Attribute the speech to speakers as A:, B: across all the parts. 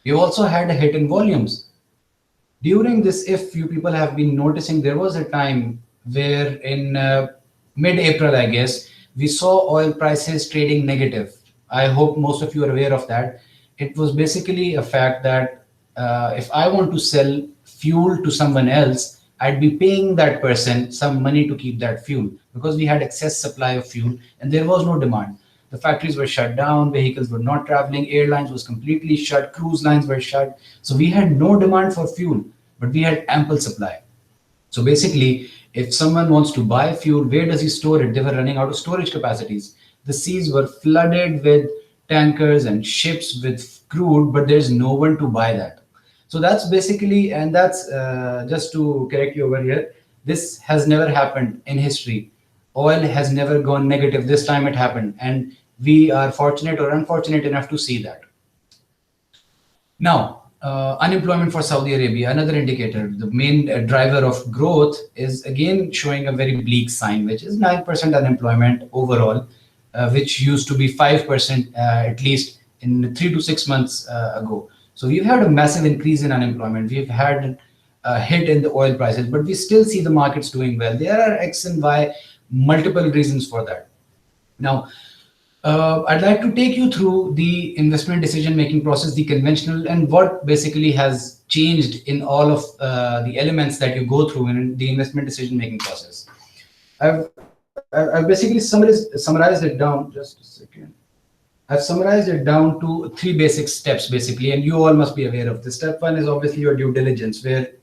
A: We also had a hit in volumes. During this, if you people have been noticing, there was a time where in mid-April, I guess, we saw oil prices trading negative. I hope most of you are aware of that. It was basically a fact that if I want to sell fuel to someone else, I'd be paying that person some money to keep that fuel because we had excess supply of fuel and there was no demand. The factories were shut down, vehicles were not traveling, airlines was completely shut, cruise lines were shut. So we had no demand for fuel, but we had ample supply. So basically, if someone wants to buy fuel, where does he store it? They were running out of storage capacities. The seas were flooded with tankers and ships with crude, but there's no one to buy that. So that's basically, and that's just to correct you over here, this has never happened in history. Oil has never gone negative. This time it happened. And we are fortunate or unfortunate enough to see that. Now, unemployment for Saudi Arabia, another indicator, the main driver of growth is again showing a very bleak sign, which is 9% unemployment overall, which used to be 5% at least in 3 to 6 months ago. So we've had a massive increase in unemployment. We've had a hit in the oil prices, but we still see the markets doing well. There are X and Y, multiple reasons for that. Now, I'd like to take you through the investment decision-making process, the conventional, and what basically has changed in all of the elements that you go through in the investment decision-making process. I've basically summarized it down, just a second. I've summarized it down to 3 basic steps, basically, and you all must be aware of this. Step 1 is obviously your due diligence, where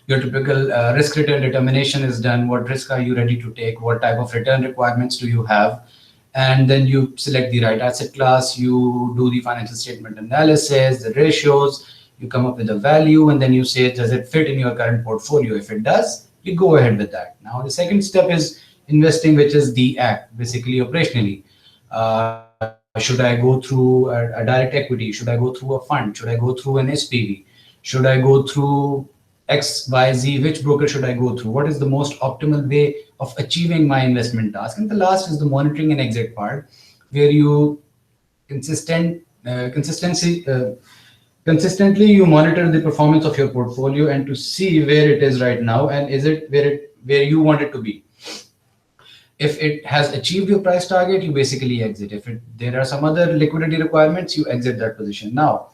A: your typical risk return determination is done. What risk are you ready to take? What type of return requirements do you have? And then you select the right asset class, you do the financial statement analysis, the ratios, you come up with a value, and then you say, does it fit in your current portfolio? If it does, you go ahead with that. Now, the second step is investing, which is the act, basically operationally. Should I go through a direct equity? Should I go through a fund? Should I go through an SPV? Should I go through X, Y, Z? Which broker should I go through? What is the most optimal way of achieving my investment task? And the last is the monitoring and exit part, where you consistently you monitor the performance of your portfolio and to see where it is right now and is it where you want it to be. If it has achieved your price target, you basically exit. If there are some other liquidity requirements, you exit that position. Now,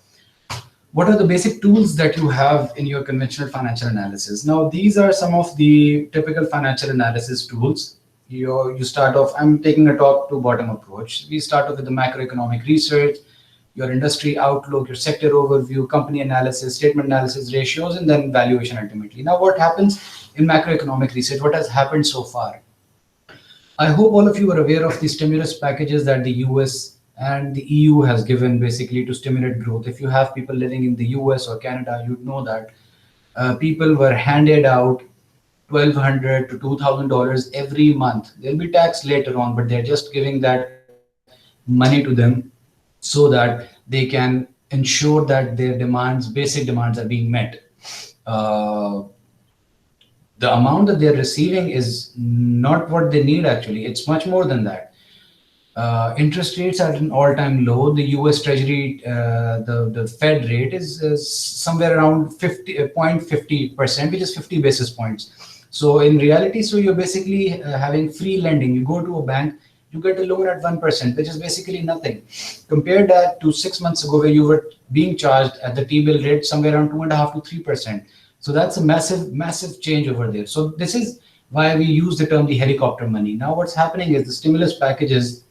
A: what are the basic tools that you have in your conventional financial analysis? Now, these are some of the typical financial analysis tools. You start off, I'm taking a top to bottom approach. We start off with the macroeconomic research, your industry outlook, your sector overview, company analysis, statement analysis, ratios, and then valuation ultimately. Now, what happens in macroeconomic research? What has happened so far? I hope all of you are aware of the stimulus packages that the US and the EU has given basically to stimulate growth. If you have people living in the US or Canada, you'd know that people were handed out $1,200 to $2,000 every month. They'll be taxed later on, but they're just giving that money to them so that they can ensure that their demands, basic demands, are being met. The amount that they're receiving is not what they need, actually. It's much more than that. Interest rates are at an all-time low. The US Treasury, the Fed rate is somewhere around 0.50%, which is 50 basis points. So in reality, so you're basically having free lending. You go to a bank, you get a loan at 1%, which is basically nothing. Compare that to 6 months ago, where you were being charged at the T-bill rate somewhere around 2.5 to 3%. So that's a massive change over there. So this is why we use the term the helicopter money. Now what's happening is the stimulus packages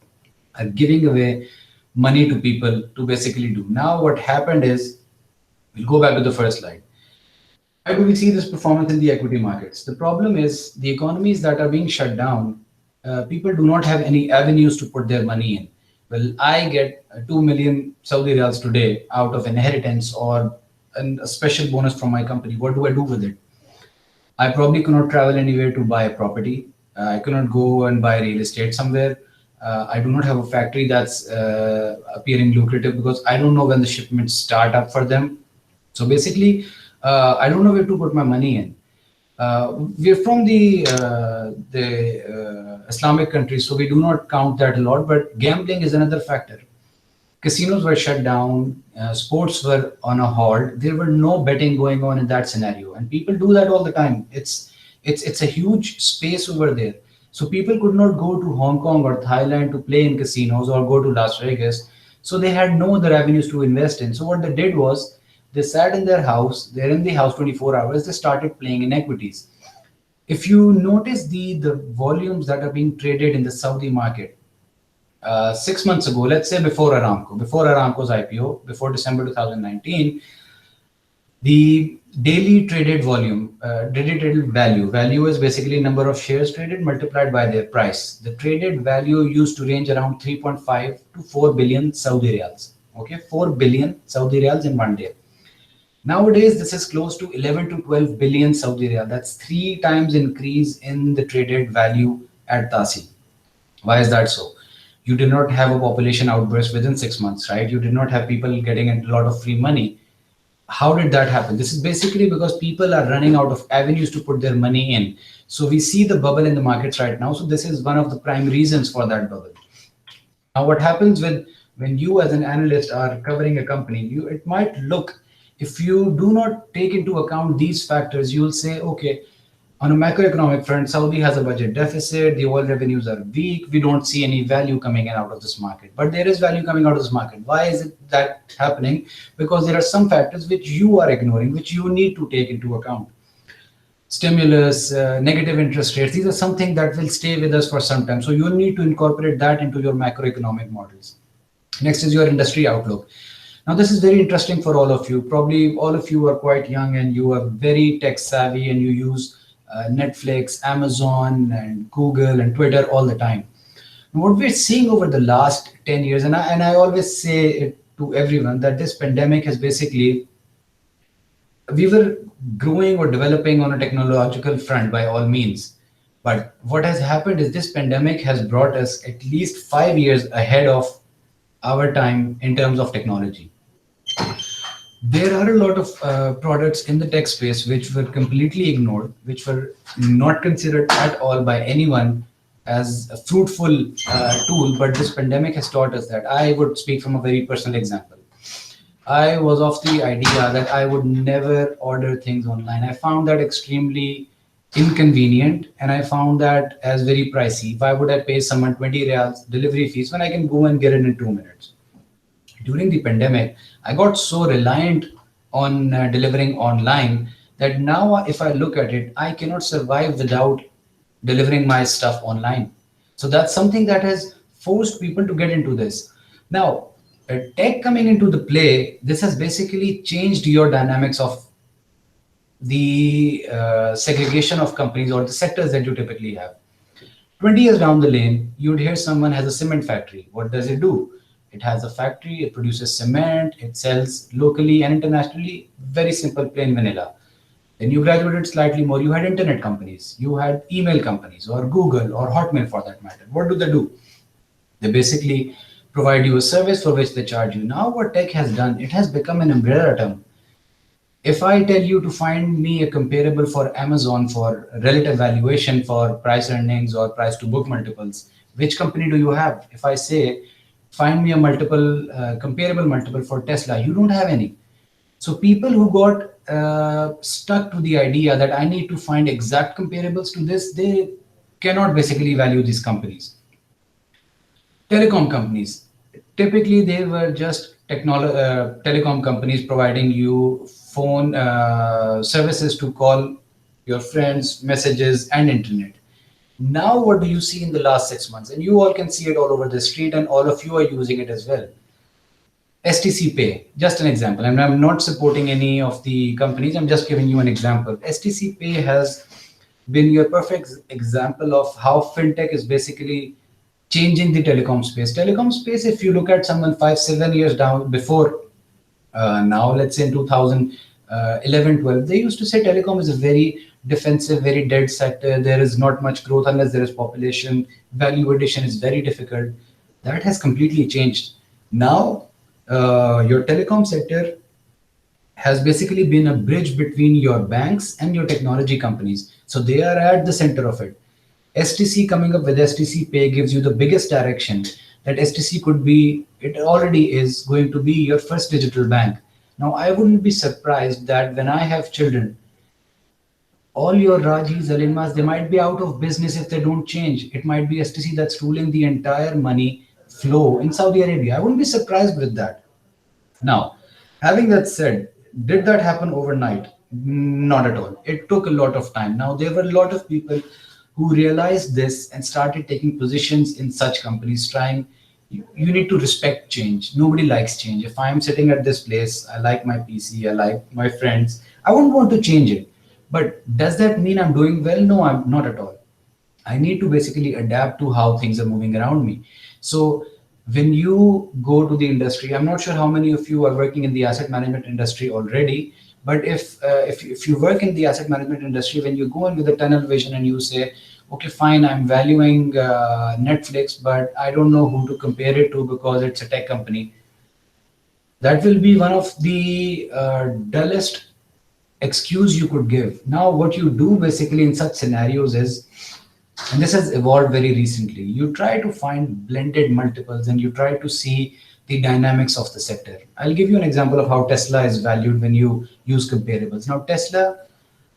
A: are giving away money to people to basically do. Now what happened is, we'll go back to the first slide. Why do we see this performance in the equity markets? The problem is the economies that are being shut down, people do not have any avenues to put their money in. Well, I get 2 million Saudi riyals today out of inheritance or a special bonus from my company. What do I do with it? I probably cannot travel anywhere to buy a property. I cannot go and buy real estate somewhere. I do not have a factory that's appearing lucrative because I don't know when the shipments start up for them. So basically, I don't know where to put my money in. We're from the Islamic countries, so we do not count that a lot, but gambling is another factor. Casinos were shut down, sports were on a halt. There were no betting going on in that scenario, and people do that all the time. It's a huge space over there. So people could not go to Hong Kong or Thailand to play in casinos or go to Las Vegas. So they had no other avenues to invest in. So what they did was they sat in their house. They're in the house 24 hours. They started playing in equities. If you notice the volumes that are being traded in the Saudi market, 6 months ago, let's say before Aramco's IPO, before December 2019, the daily traded volume, daily traded value is basically number of shares traded multiplied by their price. The traded value used to range around 3.5 to 4 billion Saudi riyals. Okay, 4 billion Saudi riyals in one day. Nowadays, this is close to 11 to 12 billion Saudi riyal. That's 3 times increase in the traded value at Tasi. Why is that so? You did not have a population outburst within 6 months, right? You did not have people getting a lot of free money. How did that happen? This is basically because people are running out of avenues to put their money in. So we see the bubble in the markets right now. So this is one of the prime reasons for that bubble. Now, what happens when you as an analyst are covering a company, it might look, if you do not take into account these factors, you'll say, okay, on a macroeconomic front, Saudi has a budget deficit, the oil revenues are weak, we don't see any value coming in out of this market. But there is value coming out of this market. Why is it that happening? Because there are some factors which you are ignoring, which you need to take into account. Stimulus, negative interest rates, these are something that will stay with us for some time. So you need to incorporate that into your macroeconomic models. Next is your industry outlook. Now, this is very interesting for all of you. Probably all of you are quite young and you are very tech savvy and you use Netflix, Amazon, and Google and Twitter all the time. What we're seeing over the last 10 years, and I always say it to everyone, that this pandemic has basically, we were growing or developing on a technological front by all means. But what has happened is this pandemic has brought us at least 5 years ahead of our time in terms of technology. There are a lot of products in the tech space which were completely ignored, which were not considered at all by anyone as a fruitful tool. But this pandemic has taught us that. I would speak from a very personal example. I was of the idea that I would never order things online. I found that extremely inconvenient and I found that as very pricey. Why would I pay someone 20 reals delivery fees when I can go and get it in 2 minutes? During the pandemic, I got so reliant on delivering online that now, if I look at it, I cannot survive without delivering my stuff online. So that's something that has forced people to get into this. Now, tech coming into the play, this has basically changed your dynamics of the segregation of companies or the sectors that you typically have. 20 years down the lane, you'd hear someone has a cement factory. What does it do? It has a factory, it produces cement, it sells locally and internationally, very simple, plain vanilla. Then you graduated slightly more, you had internet companies, you had email companies, or Google or Hotmail for that matter. What do? They basically provide you a service for which they charge you. Now what tech has done, it has become an umbrella term. If I tell you to find me a comparable for Amazon for relative valuation for price earnings or price to book multiples, which company do you have? If I say, find me a comparable multiple for Tesla, you don't have any. So people who got stuck to the idea that I need to find exact comparables to this, they cannot basically value these companies. Telecom companies, typically they were just telecom companies providing you phone services to call your friends, messages, and internet. Now, what do you see in the last 6 months? And you all can see it all over the street, and all of you are using it as well. STC Pay, just an example. And I'm not supporting any of the companies. I'm just giving you an example. STC Pay has been your perfect example of how fintech is basically changing the telecom space. Telecom space, if you look at someone 5, 7 years down before now, let's say in 2011, 12, they used to say telecom is a very defensive, very dead sector. There is not much growth unless there is population. Value addition is very difficult. That has completely changed. Now, your telecom sector has basically been a bridge between your banks and your technology companies. So they are at the center of it. STC coming up with STC Pay gives you the biggest direction that STC could be, it already is going to be your first digital bank. Now, I wouldn't be surprised that when I have children, all your Rajis, Alinmas, they might be out of business if they don't change. It might be STC that's ruling the entire money flow in Saudi Arabia. I wouldn't be surprised with that. Now, having that said, did that happen overnight? Not at all. It took a lot of time. Now, there were a lot of people who realized this and started taking positions in such companies, trying. You need to respect change. Nobody likes change. If I'm sitting at this place, I like my PC, I like my friends, I wouldn't want to change it. But does that mean I'm doing well? No, I'm not at all. I need to basically adapt to how things are moving around me. So when you go to the industry, I'm not sure how many of you are working in the asset management industry already, but if you work in the asset management industry, when you go in with a tunnel vision and you say, okay, fine, I'm valuing Netflix, but I don't know who to compare it to because it's a tech company. That will be one of the dullest excuse you could give. Now, what you do basically in such scenarios is, and this has evolved very recently, you try to find blended multiples and you try to see the dynamics of the sector. I'll give you an example of how Tesla is valued when you use comparables. Now, Tesla,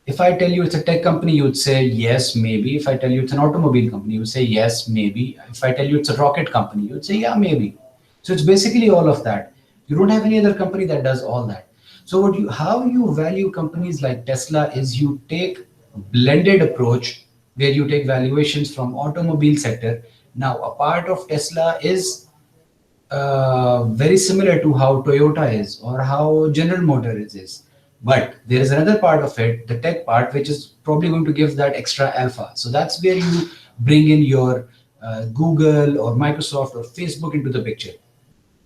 A: if I tell you it's a tech company, you would say yes, maybe. If I tell you it's an automobile company, you would say yes, maybe. If I tell you it's a rocket company, you would say yeah, maybe. So it's basically all of that. You don't have any other company that does all that. So how you value companies like Tesla is you take a blended approach where you take valuations from automobile sector. Now, a part of Tesla is very similar to how Toyota is or how General Motors is. But there is another part of it, the tech part, which is probably going to give that extra alpha. So that's where you bring in your Google or Microsoft or Facebook into the picture.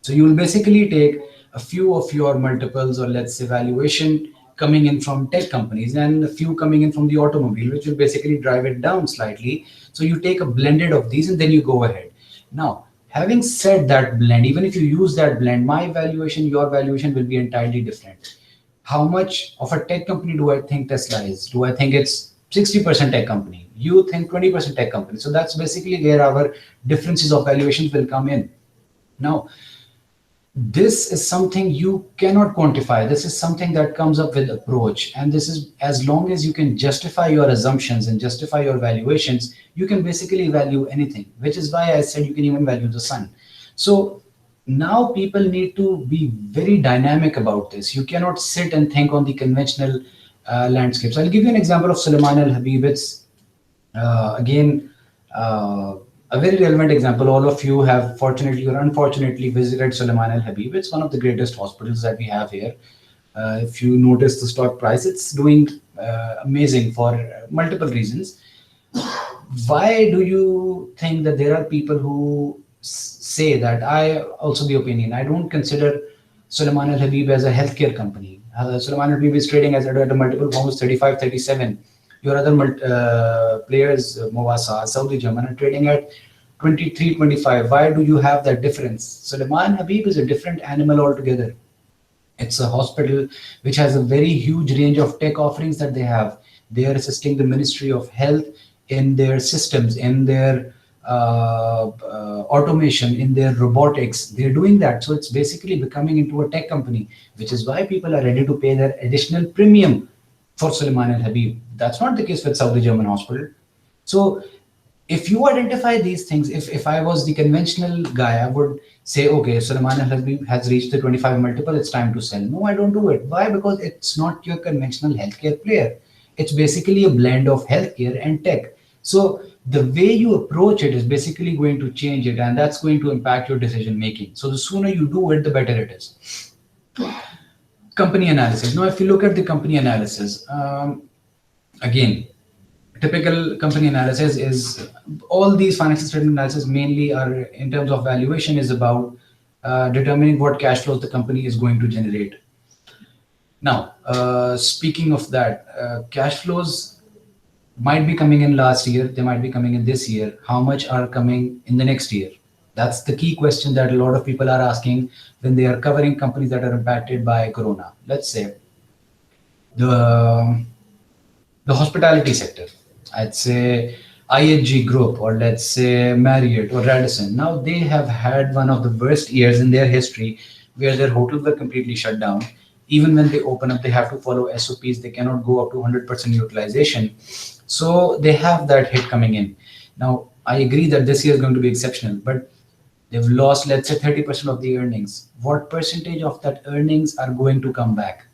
A: So you will basically take a few of your multiples, or let's say valuation, coming in from tech companies and a few coming in from the automobile, which will basically drive it down slightly. So you take a blended of these and then you go ahead. Now, having said that blend, even if you use that blend, my valuation, your valuation will be entirely different. How much of a tech company do I think Tesla is? Do I think it's 60% tech company? You think 20% tech company. So that's basically where our differences of valuations will come in. Now, this is something you cannot quantify. This is something that comes up with approach. And this is, as long as you can justify your assumptions and justify your valuations, you can basically value anything, which is why I said you can even value the sun. So now people need to be very dynamic about this. You cannot sit and think on the conventional landscapes. I'll give you an example of Sulaiman Al Habib. It's again, a very relevant example. All of you have fortunately or unfortunately visited Sulaiman Al Habib. It's one of the greatest hospitals that we have here. If you notice the stock price, it's doing amazing for multiple reasons. Why do you think that there are people who say that? I also the opinion, I don't consider Sulaiman Al Habib as a healthcare company. Sulaiman Al Habib is trading as at a multiple almost 35, 37. Your other players, Movasa, Saudi German, are trading at 23, 25. Why do you have that difference? Sulaiman Habib is a different animal altogether. It's a hospital which has a very huge range of tech offerings that they have. They are assisting the Ministry of Health in their systems, in their automation, in their robotics. They're doing that. So it's basically becoming into a tech company, which is why people are ready to pay their additional premium for Sulaiman Al Habib. That's not the case with Saudi German Hospital. So if you identify these things, if I was the conventional guy, I would say, okay, Sulaiman Al Habib has reached the 25 multiple, it's time to sell. No, I don't do it. Why? Because it's not your conventional healthcare player. It's basically a blend of healthcare and tech. So the way you approach it is basically going to change it, and that's going to impact your decision making. So the sooner you do it, the better it is. Company analysis. Now, if you look at the company analysis, again, typical company analysis is all these financial statement analysis mainly are in terms of valuation is about determining what cash flows the company is going to generate. Now, speaking of that, cash flows might be coming in last year, they might be coming in this year. How much are coming in the next year? That's the key question that a lot of people are asking when they are covering companies that are impacted by Corona. Let's say the hospitality sector. I'd say IHG Group, or let's say Marriott or Radisson, now they have had one of the worst years in their history where their hotels were completely shut down. Even when they open up, they have to follow SOPs. They cannot go up to 100% utilization. So they have that hit coming in. Now, I agree that this year is going to be exceptional, but they've lost, let's say, 30% of the earnings. What percentage of that earnings are going to come back?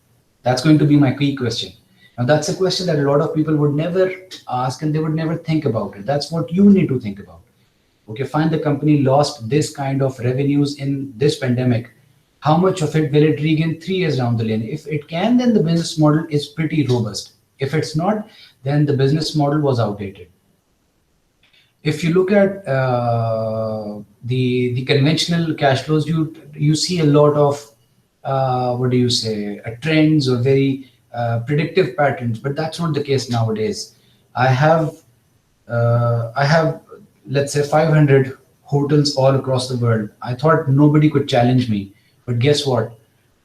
A: That's going to be my key question. Now, that's a question that a lot of people would never ask and they would never think about it. That's what you need to think about. Okay, fine, the company lost this kind of revenues in this pandemic. How much of it will it regain 3 years down the lane? If it can, then the business model is pretty robust. If it's not, then the business model was outdated. If you look at the conventional cash flows, you see a lot of what do you say, trends or very predictive patterns, but that's not the case nowadays. I have I have, let's say, 500 hotels all across the world. I thought nobody could challenge me, but guess what?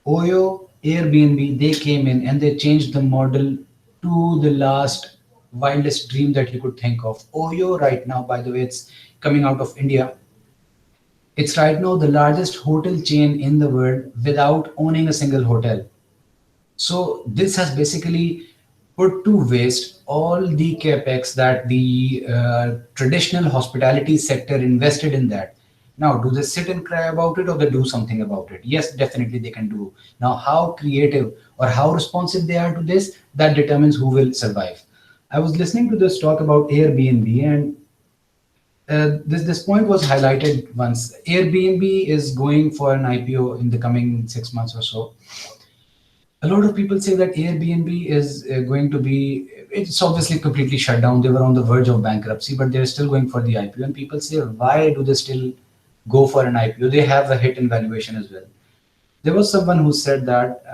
A: Oyo, Airbnb, they came in and they changed the model to the last wildest dream that you could think of. Oyo, right now, by the way, it's coming out of India. It's right now the largest hotel chain in the world without owning a single hotel. So this has basically put to waste all the capex that the traditional hospitality sector invested in that. Now, do they sit and cry about it or they do something about it? Yes, definitely they can do. Now, how creative or how responsive they are to this, that determines who will survive. I was listening to this talk about Airbnb, and this point was highlighted once. Airbnb is going for an IPO in the coming 6 months or so. A lot of people say that Airbnb is going to be, it's obviously completely shut down. They were on the verge of bankruptcy, but they're still going for the IPO. And people say, why do they still go for an IPO? They have a hit in valuation as well. There was someone who said that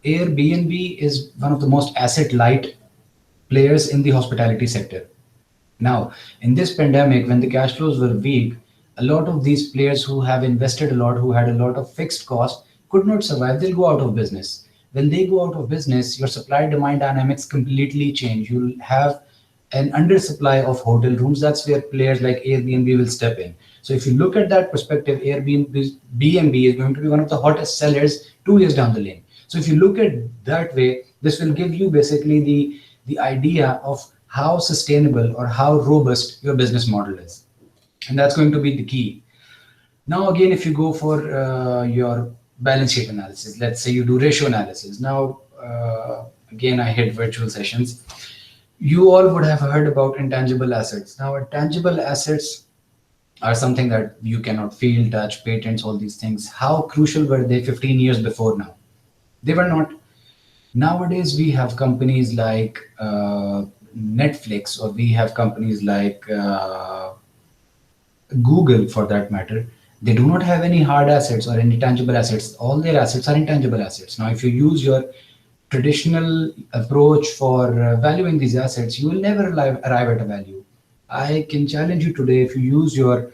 A: Airbnb is one of the most asset light players in the hospitality sector. Now, in this pandemic, when the cash flows were weak, a lot of these players who have invested a lot, who had a lot of fixed cost, could not survive. They'll go out of business. When they go out of business, your supply demand dynamics completely change. You'll have an undersupply of hotel rooms. That's where players like Airbnb will step in. So if you look at that perspective, Airbnb BNB is going to be one of the hottest sellers 2 years down the lane. So if you look at that way, this will give you basically the idea of how sustainable or how robust your business model is. And that's going to be the key. Now, again, if you go for your balance sheet analysis, let's say you do ratio analysis. Now, again, I hit virtual sessions. You all would have heard about intangible assets. Now, intangible assets are something that you cannot feel, touch, patents, all these things. How crucial were they 15 years before now? They were not. Nowadays, we have companies like Netflix, or we have companies like Google, for that matter. They do not have any hard assets or any tangible assets. All their assets are intangible assets. Now, if you use your traditional approach for valuing these assets, you will never arrive at a value. I can challenge you today, if you use your,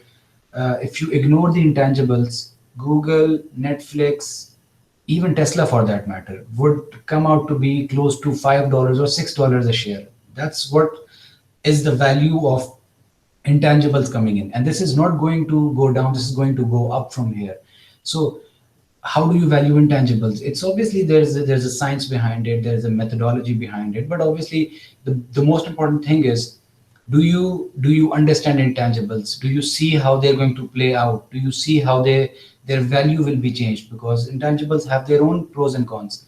A: if you ignore the intangibles, Google, Netflix, even Tesla for that matter, would come out to be close to $5 or $6 a share. That's what is the value of intangibles coming in. And this is not going to go down, this is going to go up from here. So how do you value intangibles? It's obviously there's a science behind it, there's a methodology behind it, but obviously the most important thing is, do you understand intangibles? Do you see how they're going to play out? Do you see how their value will be changed? Because intangibles have their own pros and cons.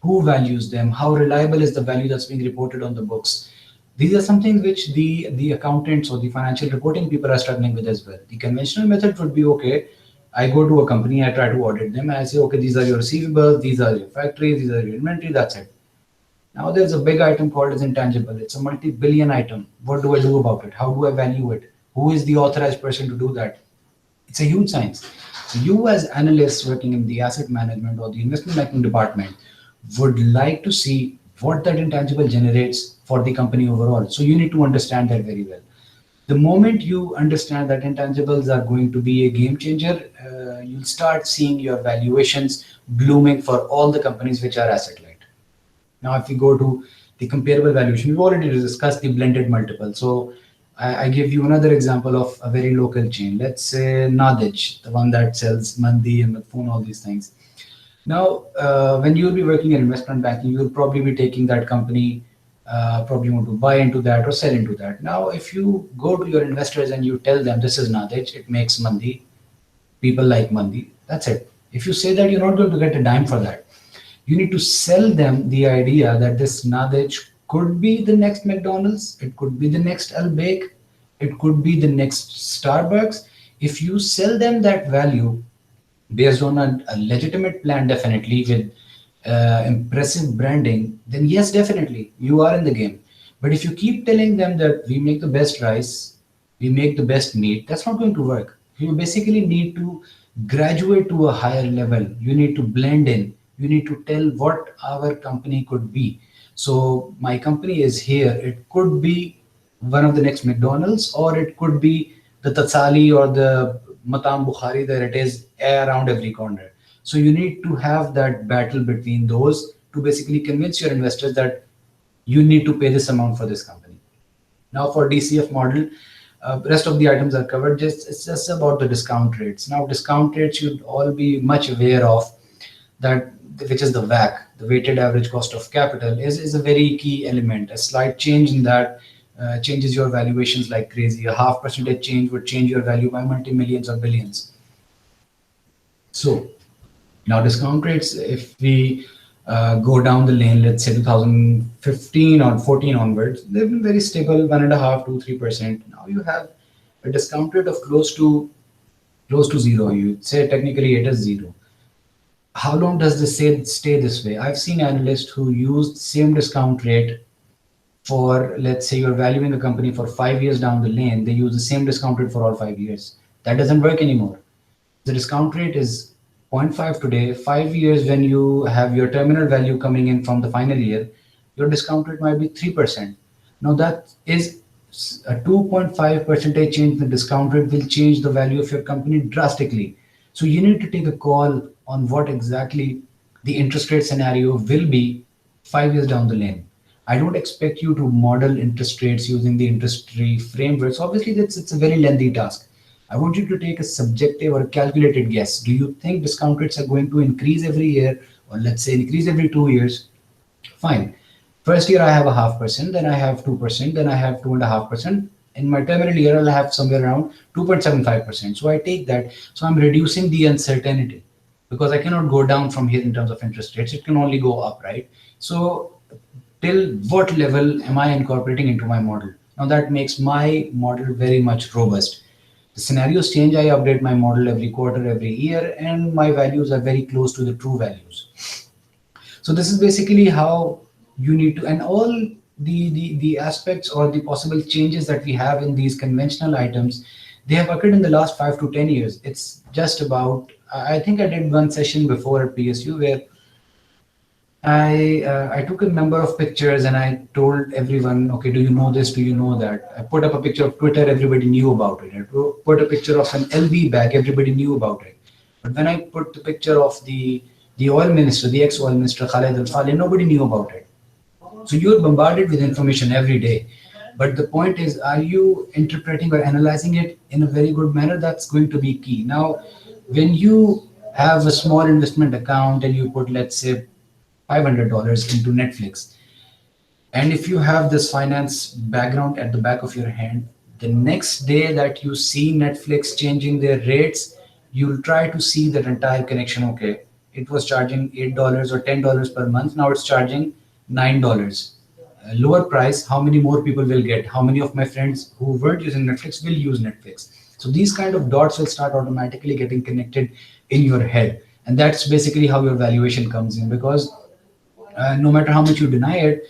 A: Who values them? How reliable is the value that's being reported on the books? These are some things which the accountants or the financial reporting people are struggling with as well. The conventional method would be, okay, I go to a company, I try to audit them, and I say, okay, these are your receivables, these are your factories, these are your inventory, that's it. Now there's a big item called as intangible. It's a multi-billion item. What do I do about it? How do I value it? Who is the authorized person to do that? It's a huge science. So you as analysts working in the asset management or the investment banking department would like to see what that intangible generates for the company overall. So you need to understand that very well. The moment you understand that intangibles are going to be a game changer, you'll start seeing your valuations blooming for all the companies which are asset light. Now, if we go to the comparable valuation, we've already discussed the blended multiple. So I give you another example of a very local chain. Let's say Nadij, the one that sells mandi and madfoon, all these things. Now, when you'll be working in investment banking, you'll probably be taking that company, probably want to buy into that or sell into that. Now, if you go to your investors and you tell them this is Nadij, it makes mandi, people like mandi, that's it. If you say that, you're not going to get a dime for that. You need to sell them the idea that this Nadej could be the next McDonald's, it could be the next Al Baik, it could be the next Starbucks. If you sell them that value based on a legitimate plan, definitely with impressive branding, then yes, definitely you are in the game. But if you keep telling them that we make the best rice, we make the best meat, that's not going to work. You basically need to graduate to a higher level. You need to blend in. You need to tell what our company could be. So my company is here. It could be one of the next McDonald's, or it could be the Tatsali or the Matam Bukhari that it is around every corner. So you need to have that battle between those to basically convince your investors that you need to pay this amount for this company. Now for DCF model, rest of the items are covered. Just it's just about the discount rates. Now discount rates should all be much aware of that, which is the WACC, the weighted average cost of capital, is a very key element. A slight change in that changes your valuations like crazy. A half percentage change would change your value by multi-millions or billions. So now discount rates, if we go down the lane, let's say 2015 or 14 onwards, they've been very stable, 1.5 to 3%. Now you have a discount rate of close to zero. You say technically it is zero. How long does this stay this way? I've seen analysts who used same discount rate for, let's say you're valuing a company for 5 years down the lane, they use the same discount rate for all 5 years. That doesn't work anymore. The discount rate is zero point 0.5 today. 5 years, when you have your terminal value coming in from the final year, your discount rate might be 3%. Now that is a 2.5 percentage change in the discount rate will change the value of your company drastically. So you need to take a call on what exactly the interest rate scenario will be 5 years down the lane. I don't expect you to model interest rates using the industry frameworks. Obviously, it's a very lengthy task. I want you to take a subjective or a calculated guess. Do you think discount rates are going to increase every year, or let's say increase every 2 years? Fine. First year I have a half percent, then I have 2%, then I have 2.5%. In my terminal year, I'll have somewhere around 2.75%. So I take that. So I'm reducing the uncertainty because I cannot go down from here in terms of interest rates. It can only go up, right? So till what level am I incorporating into my model? Now that makes my model very much robust. The scenarios change, I update my model every quarter, every year, and my values are very close to the true values. So this is basically how you need to, and all the aspects or the possible changes that we have in these conventional items, they have occurred in the last 5 to 10 years. It's just about, I think I did one session before at PSU where I took a number of pictures and I told everyone, okay, do you know this? Do you know that? I put up a picture of Twitter, everybody knew about it. I put a picture of an LV bag, everybody knew about it. But when I put the picture of the oil minister, the ex-oil minister Khalid Al-Faleh, nobody knew about it. So you're bombarded with information every day. But the point is, are you interpreting or analyzing it in a very good manner? That's going to be key. Now, when you have a small investment account and you put, let's say, $500 into Netflix, and if you have this finance background at the back of your hand, the next day that you see Netflix changing their rates, you'll try to see that entire connection. Okay, it was charging $8 or $10 per month. Now it's charging $9. Lower price. How many more people will get? How many of my friends who weren't using Netflix will use Netflix? So these kind of dots will start automatically getting connected in your head. And that's basically how your valuation comes in, because no matter how much you deny it,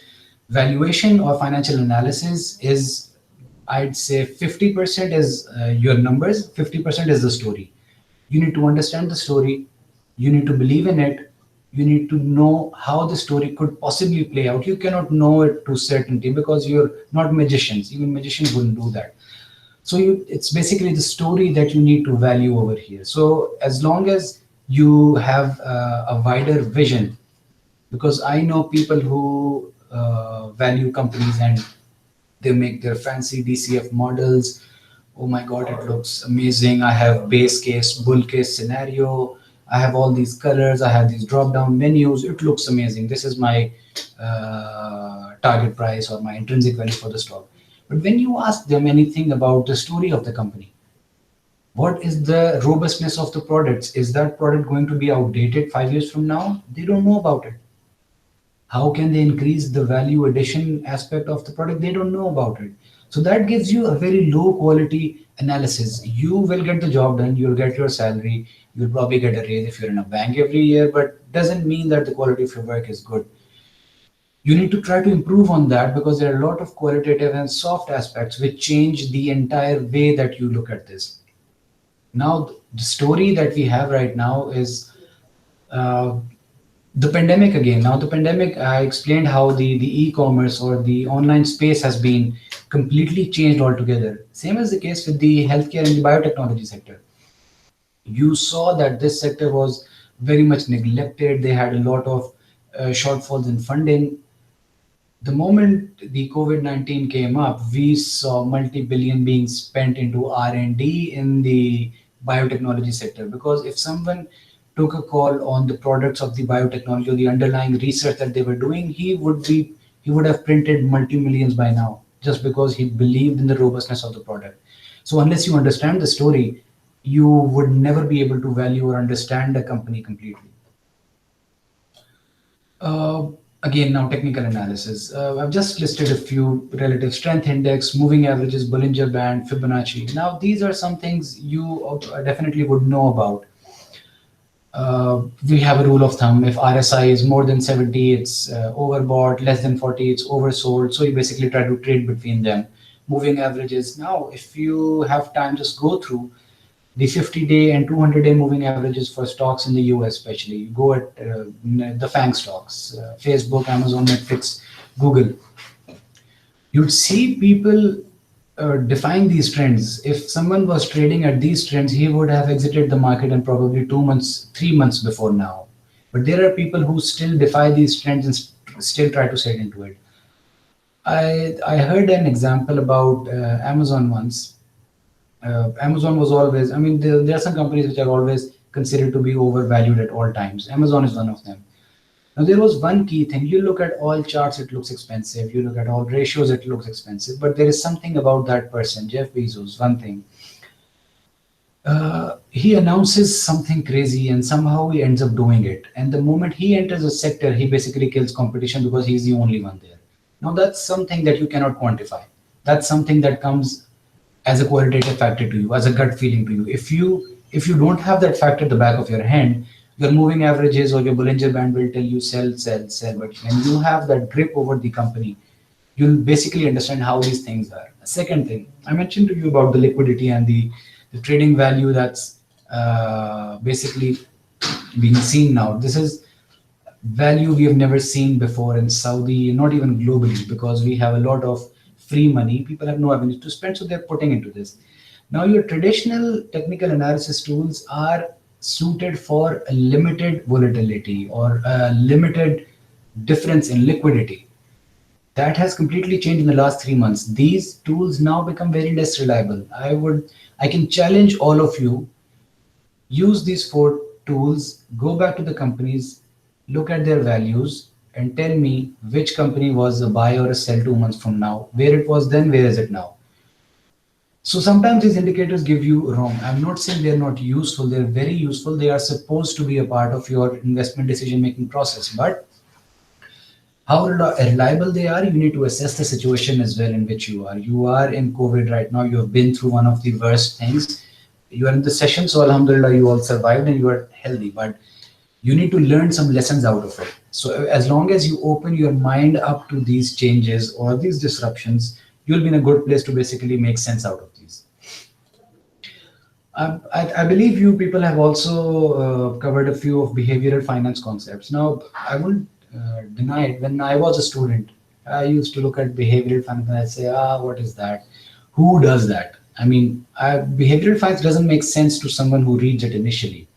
A: valuation or financial analysis is, I'd say 50% is your numbers, 50% is the story. You need to understand the story, you need to believe in it, you need to know how the story could possibly play out. You cannot know it to certainty because you're not magicians. Even magicians wouldn't do that. So it's basically the story that you need to value over here. So as long as you have a wider vision, because I know people who value companies and They make their fancy DCF models. Oh my God, it looks amazing. I have base case, bull case scenario. I have all these colors. I have these drop down menus. It looks amazing. This is my target price or my intrinsic value for the stock. But when you ask them anything about the story of the company, what is the robustness of the products? Is that product going to be outdated 5 years from now? They don't know about it. How can they increase the value addition aspect of the product? They don't know about it. So that gives you a very low quality analysis. You will get the job done, you'll get your salary, you'll probably get a raise if you're in a bank every year, but doesn't mean that the quality of your work is good. You need to try to improve on that because there are a lot of qualitative and soft aspects which change the entire way that you look at this. Now, the story that we have right now is uh, the pandemic again. Now, the pandemic, I explained how the e-commerce or the online space has been completely changed altogether. Same as the case with the healthcare and the biotechnology sector. You saw that this sector was very much neglected. They had a lot of shortfalls in funding. The moment the COVID-19 came up, we saw multi-billion being spent into R&D in the biotechnology sector. Because if someone took a call on the products of the biotechnology or the underlying research that they were doing, he would have printed multi-millions by now, just because he believed in the robustness of the product. So unless you understand the story, you would never be able to value or understand the company completely. Uh, Again, now technical analysis. I've just listed a few: relative strength index, moving averages, Bollinger Band, Fibonacci. Now, these are some things you definitely would know about. We have a rule of thumb: if RSI is more than 70, it's overbought; less than 40, it's oversold. So you basically try to trade between them. Moving averages. Now, if you have time, just go through the 50-day and 200-day moving averages for stocks in the US, especially. You go at the FANG stocks, Facebook, Amazon, Netflix, Google. You'd see people defying these trends. If someone was trading at these trends, he would have exited the market in probably 2 months, 3 months before now. But there are people who still defy these trends and still try to set into it. I heard an example about Amazon once. Amazon was always, I mean, there are some companies which are always considered to be overvalued at all times. Amazon is one of them. Now, there was one key thing. You look at all charts, it looks expensive. You look at all ratios, it looks expensive. But there is something about that person, Jeff Bezos, one thing. He announces something crazy and somehow he ends up doing it. And the moment he enters a sector, he basically kills competition because he's the only one there. Now, that's something that you cannot quantify. That's something that comes as a qualitative factor to you, as a gut feeling to you. If you don't have that factor at the back of your hand, your moving averages or your Bollinger Band will tell you sell, sell, sell. But when you have that grip over the company, you'll basically understand how these things are. Second thing, I mentioned to you about the liquidity and the trading value that's basically being seen now. This is value we have never seen before in Saudi, not even globally, because we have a lot of free money. People have no avenue to spend, so they're putting into this. Now, your traditional technical analysis tools are suited for a limited volatility or a limited difference in liquidity. That has completely changed in the last 3 months. These tools now become very less reliable. I can challenge all of you: use these four tools, go back to the companies, look at their values, and tell me which company was a buy or a sell 2 months from now. Where it was then, where is it now? So sometimes these indicators give you wrong. I'm not saying they're not useful, they're very useful. They are supposed to be a part of your investment decision making process. But how reliable they are, you need to assess the situation as well in which you are. You are in COVID right now, you have been through one of the worst things. You are in the session, so Alhamdulillah, you all survived and you are healthy. But you need to learn some lessons out of it. So as long as you open your mind up to these changes or these disruptions, you'll be in a good place to basically make sense out of these. I believe you people have also covered a few of behavioral finance concepts. Now, I won't deny it. When I was a student, I used to look at behavioral finance and I'd say, what is that? Who does that? I mean, behavioral finance doesn't make sense to someone who reads it initially.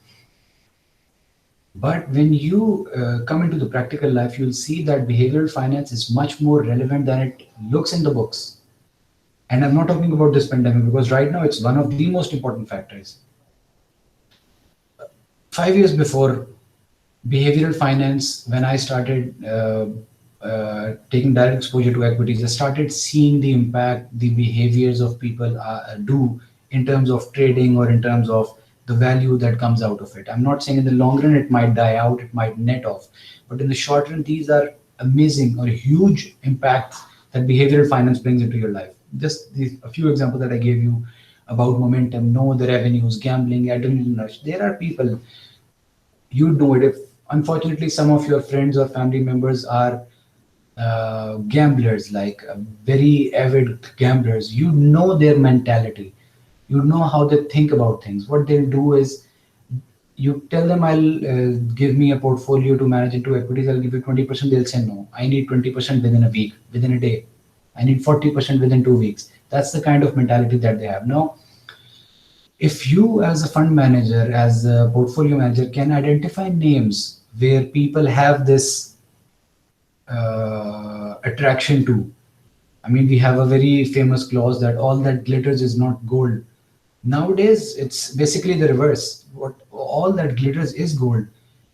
A: But when you come into the practical life, you'll see that behavioral finance is much more relevant than it looks in the books. And I'm not talking about this pandemic because right now it's one of the most important factors. 5 years before, behavioral finance, when I started taking direct exposure to equities, I started seeing the impact the behaviors of people do in terms of trading or in terms of the value that comes out of it. I'm not saying in the long run it might die out, it might net off, but in the short run, these are amazing or huge impacts that behavioral finance brings into your life. Just a few examples that I gave you about momentum, know the revenues, gambling, adrenaline rush. There are people, you know it, if unfortunately some of your friends or family members are gamblers, like very avid gamblers, you know their mentality, you know how they think about things. What they'll do is, you tell them, I'll give me a portfolio to manage into equities, I'll give you 20%. They'll say, no, I need 20% within a week, within a day. I need 40% within 2 weeks. That's the kind of mentality that they have. Now, if you, as a fund manager, as a portfolio manager, can identify names where people have this attraction to, I mean, we have a very famous clause that all that glitters is not gold. Nowadays, it's basically the reverse. What all that glitters is gold.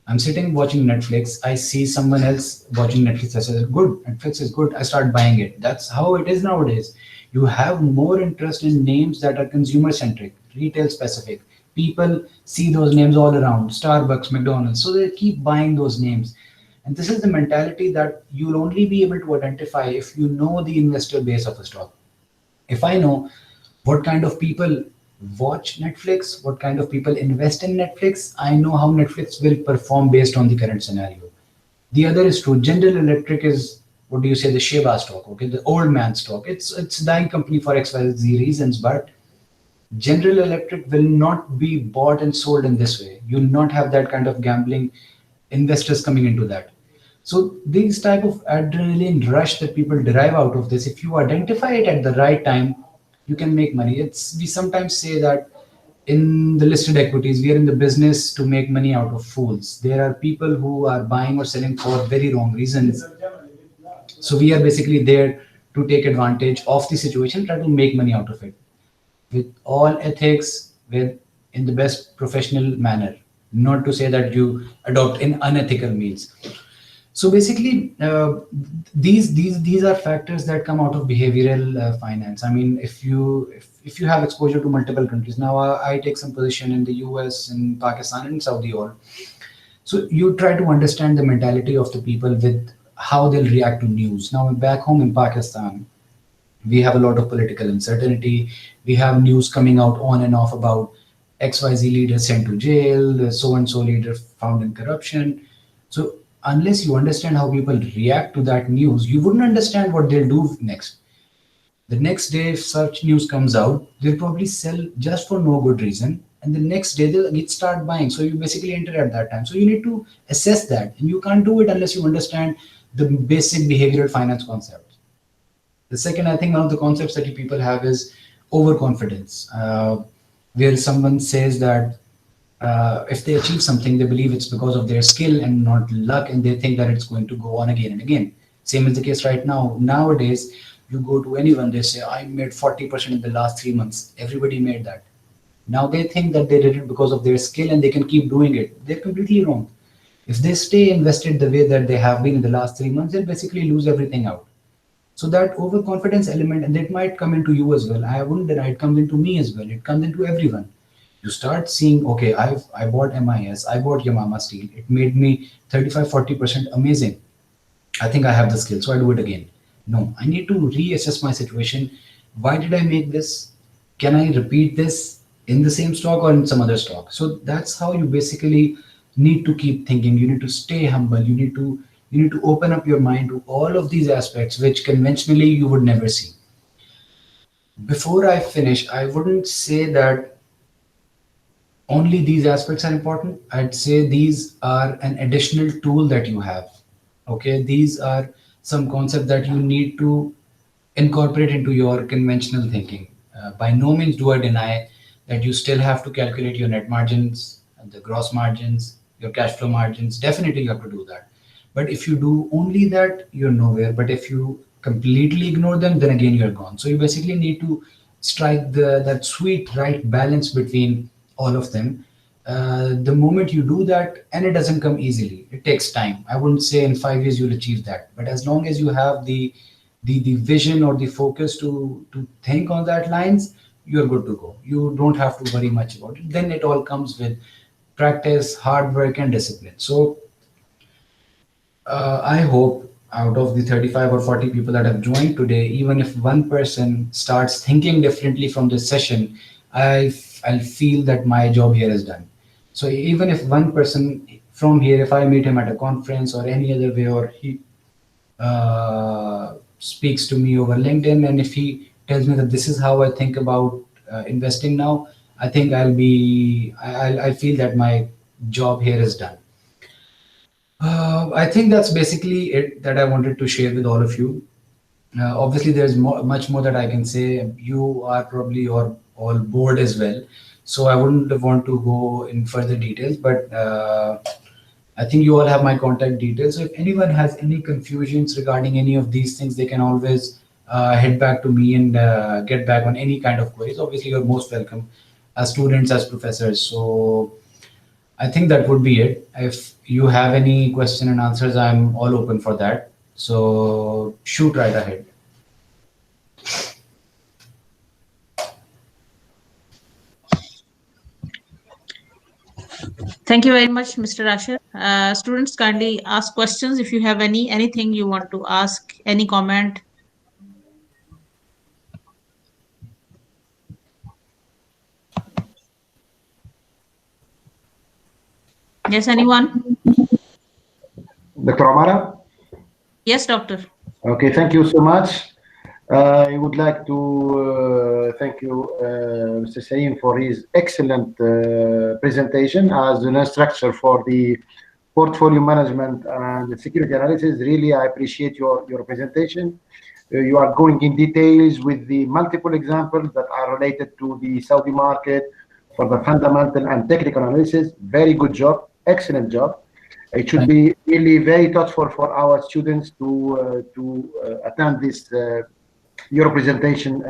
A: I'm sitting watching Netflix. I see someone else watching Netflix. I say, good, Netflix is good. I start buying it. That's how it is nowadays. You have more interest in names that are consumer centric, retail specific. People see those names all around, Starbucks, McDonald's. So they keep buying those names. And this is the mentality that you'll only be able to identify if you know the investor base of a stock. If I know what kind of people watch Netflix, what kind of people invest in Netflix, I know how Netflix will perform based on the current scenario. The other is true. General Electric is, what do you say, the Sheba stock, okay, the old man stock. It's a dying company for XYZ reasons, but General Electric will not be bought and sold in this way. You'll not have that kind of gambling investors coming into that. So these type of adrenaline rush that people derive out of this, if you identify it at the right time, you can make money. It's, we sometimes say that in the listed equities, we are in the business to make money out of fools. There are people who are buying or selling for very wrong reasons. So we are basically there to take advantage of the situation, try to make money out of it with all ethics, with in the best professional manner. Not to say that you adopt in unethical means. So basically, these are factors that come out of behavioral finance. I mean, if you have exposure to multiple countries, now I take some position in the US, in Pakistan, and Saudi all. So you try to understand the mentality of the people with how they'll react to news. Now back home in Pakistan, we have a lot of political uncertainty. We have news coming out on and off about XYZ leader sent to jail, so and so leader found in corruption. So unless you understand how people react to that news, you wouldn't understand what they'll do next. The next day, if such news comes out, they'll probably sell just for no good reason. And the next day, they'll get start buying. So you basically enter at that time. So you need to assess that. And you can't do it unless you understand the basic behavioral finance concept. The second, I think one of the concepts that you people have is overconfidence, where someone says that if they achieve something, they believe it's because of their skill and not luck, and they think that it's going to go on again and again. Same is the case right now. Nowadays, you go to anyone, they say, I made 40% in the last 3 months. Everybody made that. Now they think that they did it because of their skill and they can keep doing it. They're completely wrong. If they stay invested the way that they have been in the last 3 months, they'll basically lose everything out. So that overconfidence element, and that might come into you as well. I wouldn't deny it comes into me as well. It comes into everyone. You start seeing, okay, I bought MIS, I bought Yamama Steel. It made me 35-40% amazing. I think I have the skill, so I do it again. No, I need to reassess my situation. Why did I make this? Can I repeat this in the same stock or in some other stock? So that's how you basically need to keep thinking. You need to stay humble. You need to open up your mind to all of these aspects which conventionally you would never see. Before I finish, I wouldn't say that only these aspects are important. I'd say these are an additional tool that you have. Okay, these are some concepts that you need to incorporate into your conventional thinking. By no means do I deny that you still have to calculate your net margins, the gross margins, your cash flow margins. Definitely, you have to do that. But if you do only that, you're nowhere. But if you completely ignore them, then again you're gone. So you basically need to strike that sweet right balance between all of them. The moment you do that, and it doesn't come easily, it takes time. I wouldn't say in 5 years you'll achieve that, but as long as you have the vision or the focus to think on that lines, you're good to go. You don't have to worry much about it. Then it all comes with practice, hard work, and discipline. So I hope out of the 35 or 40 people that have joined today, even if one person starts thinking differently from this session, I'll feel that my job here is done. So even if one person from here, if I meet him at a conference or any other way, or he speaks to me over LinkedIn, and if he tells me that this is how I think about investing now, I think I'll feel that my job here is done. I think that's basically it that I wanted to share with all of you. Obviously, there's much more that I can say. You are probably all bored as well, so I wouldn't want to go in further details. But I think you all have my contact details. So if anyone has any confusions regarding any of these things, they can always head back to me and get back on any kind of queries. Obviously, you're most welcome as students, as professors. So I think that would be it. If you have any question and answers, I'm all open for that. So shoot right ahead.
B: Thank you very much, Mr. Ashar. Students, kindly ask questions if you have anything you want to ask, any comment. Yes, anyone?
C: Dr. Amara?
B: Yes, doctor.
C: Okay, thank you so much. I would like to thank you, Mr. Saleem, for his excellent presentation as an instructor for the portfolio management and the security analysis. Really, I appreciate your presentation. You are going in details with the multiple examples that are related to the Saudi market for the fundamental and technical analysis. Very good job, excellent job. It should be really very thoughtful for our students to attend this your presentation